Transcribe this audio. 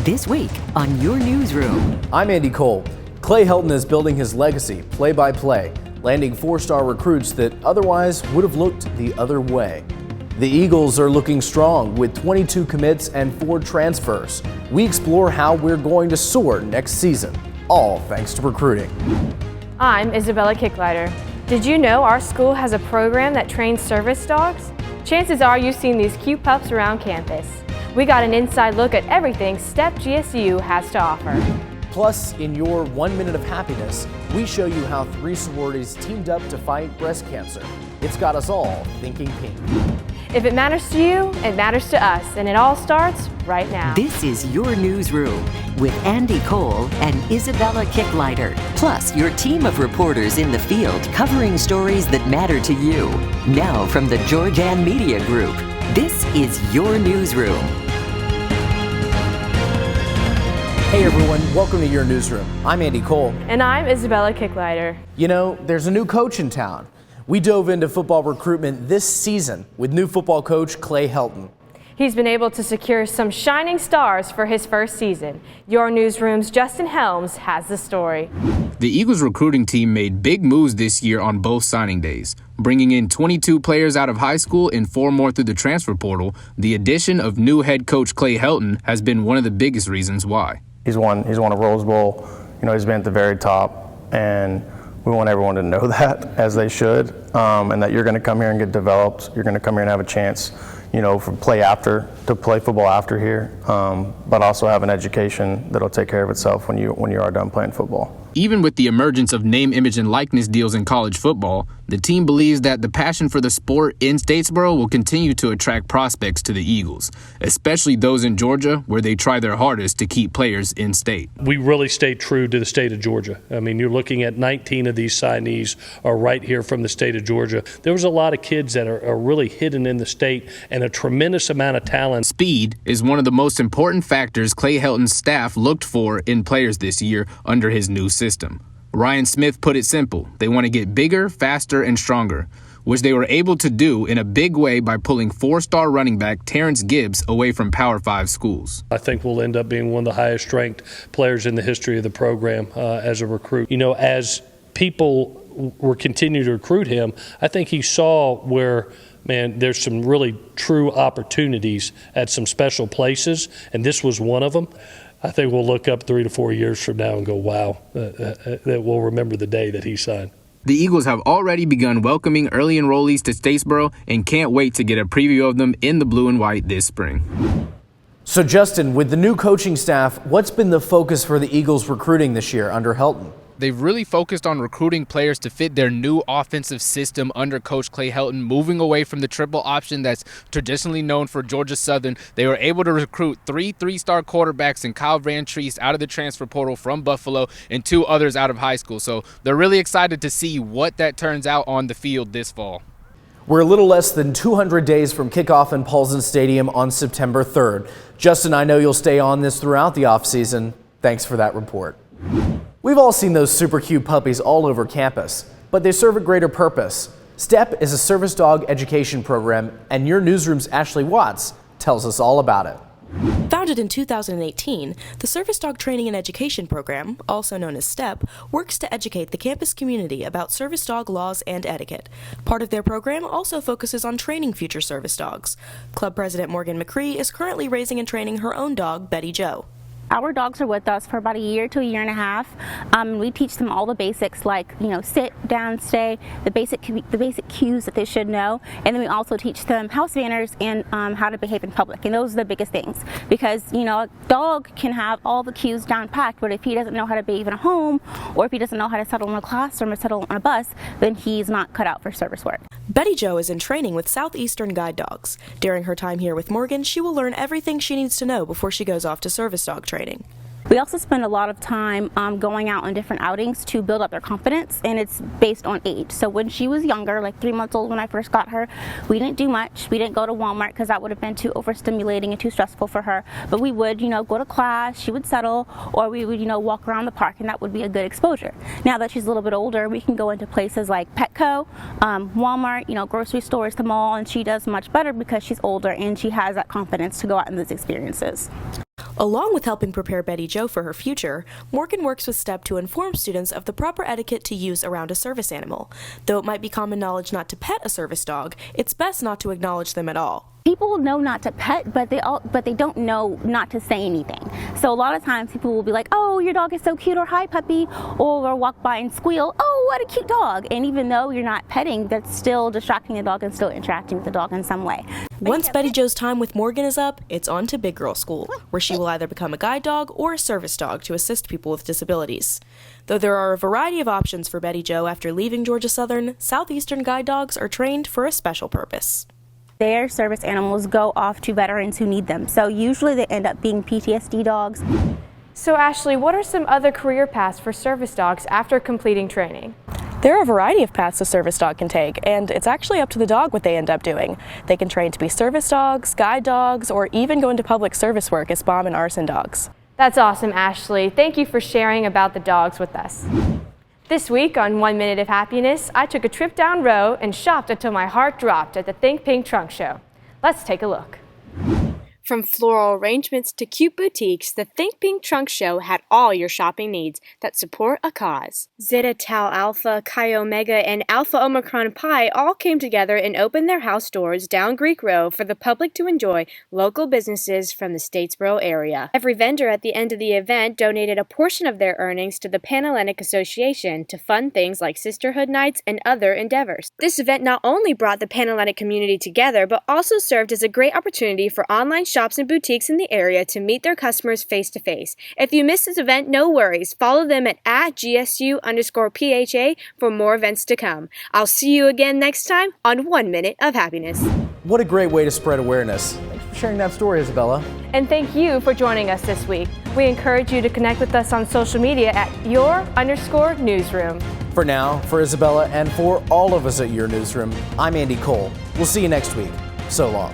This week on Your Newsroom. I'm Andy Cole. Clay Helton is building his legacy play-by-play, landing four-star recruits that otherwise would have looked the other way. The Eagles are looking strong with 22 commits and 4 transfers. We explore how we're going to soar next season, all thanks to recruiting. I'm Isabella Kicklighter. Did you know our school has a program that trains service dogs? Chances are you've seen these cute pups around campus. We got an inside look at everything STEP GSU has to offer. Plus, in your 1 minute of happiness, we show you how 3 sororities teamed up to fight breast cancer. It's got us all thinking pink. If it matters to you, it matters to us, and it all starts right now. This is Your Newsroom with Andy Cole and Isabella Kicklighter, plus your team of reporters in the field covering stories that matter to you. Now from the Georgian Media Group, this is Your Newsroom. Hey everyone, welcome to Your Newsroom. I'm Andy Cole. And I'm Isabella Kicklighter. You know, there's a new coach in town. We dove into football recruitment this season with new football coach Clay Helton. He's been able to secure some shining stars for his first season. Your Newsroom's Justin Helms has the story. The Eagles recruiting team made big moves this year on both signing days. Bringing in 22 players out of high school and 4 more through the transfer portal, the addition of new head coach Clay Helton has been one of the biggest reasons why. He's won a Rose Bowl. You know, he's been at the very top, and we want everyone to know that, as they should, and that you're going to come here and get developed. You're going to come here and have a chance, you know, to play football after here, but also have an education that'll take care of itself when you are done playing football. Even with the emergence of name, image, and likeness deals in college football, the team believes that the passion for the sport in Statesboro will continue to attract prospects to the Eagles, especially those in Georgia, where they try their hardest to keep players in state. We really stay true to the state of Georgia. I mean, you're looking at 19 of these signees are right here from the state of Georgia. There was a lot of kids that are really hidden in the state and a tremendous amount of talent. Speed is one of the most important factors Clay Helton's staff looked for in players this year under his new system. Ryan Smith put it simple. They want to get bigger, faster, and stronger, which they were able to do in a big way by pulling 4-star running back Terrence Gibbs away from Power 5 schools. I think we'll end up being one of the highest ranked players in the history of the program as a recruit. You know, as people were continuing to recruit him, I think he saw where, man, there's some really true opportunities at some special places, and this was one of them. I think we'll look up 3 to 4 years from now and go, wow, that we'll remember the day that he signed. The Eagles have already begun welcoming early enrollees to Statesboro and can't wait to get a preview of them in the blue and white this spring. So Justin, with the new coaching staff, what's been the focus for the Eagles recruiting this year under Helton? They've really focused on recruiting players to fit their new offensive system under Coach Clay Helton, moving away from the triple option that's traditionally known for Georgia Southern. They were able to recruit 3 3-star quarterbacks and Kyle Van Treese out of the transfer portal from Buffalo and 2 others out of high school. So they're really excited to see what that turns out on the field this fall. We're a little less than 200 days from kickoff in Paulson Stadium on September 3rd. Justin, I know you'll stay on this throughout the offseason. Thanks for that report. We've all seen those super cute puppies all over campus, but they serve a greater purpose. STEP is a service dog education program, and Your Newsroom's Ashley Watts tells us all about it. Founded in 2018, the Service Dog Training and Education Program, also known as STEP, works to educate the campus community about service dog laws and etiquette. Part of their program also focuses on training future service dogs. Club President Morgan McCree is currently raising and training her own dog, Betty Jo. Our dogs are with us for about a year to a year and a half. We teach them all the basics, like, you know, sit, down, stay, the basic cues that they should know, and then we also teach them house manners and how to behave in public. And those are the biggest things, because, you know, a dog can have all the cues down packed, but if he doesn't know how to behave in a home, or if he doesn't know how to settle in a classroom or settle on a bus, then he's not cut out for service work. Betty Jo is in training with Southeastern Guide Dogs. During her time here with Morgan, she will learn everything she needs to know before she goes off to service dog training. We also spend a lot of time going out on different outings to build up their confidence, and it's based on age. So when she was younger, like 3 months old when I first got her, we didn't do much. We didn't go to Walmart because that would have been too overstimulating and too stressful for her. But we would, you know, go to class, she would settle, or we would, you know, walk around the park, and that would be a good exposure. Now that she's a little bit older, we can go into places like Petco, Walmart, you know, grocery stores, the mall, and she does much better because she's older and she has that confidence to go out in those experiences. Along with helping prepare Betty Jo for her future, Morgan works with STEP to inform students of the proper etiquette to use around a service animal. Though it might be common knowledge not to pet a service dog, it's best not to acknowledge them at all. People know not to pet, but they don't know not to say anything. So a lot of times people will be like, "Oh, your dog is so cute," or "Hi, puppy," or they'll walk by and squeal, "Oh, what a cute dog." And even though you're not petting, that's still distracting the dog and still interacting with the dog in some way. Once Betty Jo's time with Morgan is up, it's on to Big Girl School, where she will either become a guide dog or a service dog to assist people with disabilities. Though there are a variety of options for Betty Jo after leaving Georgia Southern, Southeastern guide dogs are trained for a special purpose. Their service animals go off to veterans who need them. So usually they end up being PTSD dogs. So Ashley, what are some other career paths for service dogs after completing training? There are a variety of paths a service dog can take, and it's actually up to the dog what they end up doing. They can train to be service dogs, guide dogs, or even go into public service work as bomb and arson dogs. That's awesome, Ashley. Thank you for sharing about the dogs with us. This week on 1 Minute of Happiness, I took a trip down row and shopped until my heart dropped at the Think Pink Trunk Show. Let's take a look. From floral arrangements to cute boutiques, the Think Pink Trunk Show had all your shopping needs that support a cause. Zeta Tau Alpha, Chi Omega, and Alpha Omicron Pi all came together and opened their house doors down Greek Row for the public to enjoy local businesses from the Statesboro area. Every vendor at the end of the event donated a portion of their earnings to the Panhellenic Association to fund things like sisterhood nights and other endeavors. This event not only brought the Panhellenic community together, but also served as a great opportunity for online shops and boutiques in the area to meet their customers face-to-face. If you missed this event, no worries. Follow them at @GSU_PHA for more events to come. I'll see you again next time on 1 Minute of Happiness. What a great way to spread awareness. Thanks for sharing that story, Isabella. And thank you for joining us this week. We encourage you to connect with us on social media at @your_newsroom. For now, for Isabella and for all of us at Your Newsroom, I'm Andy Cole. We'll see you next week. So long.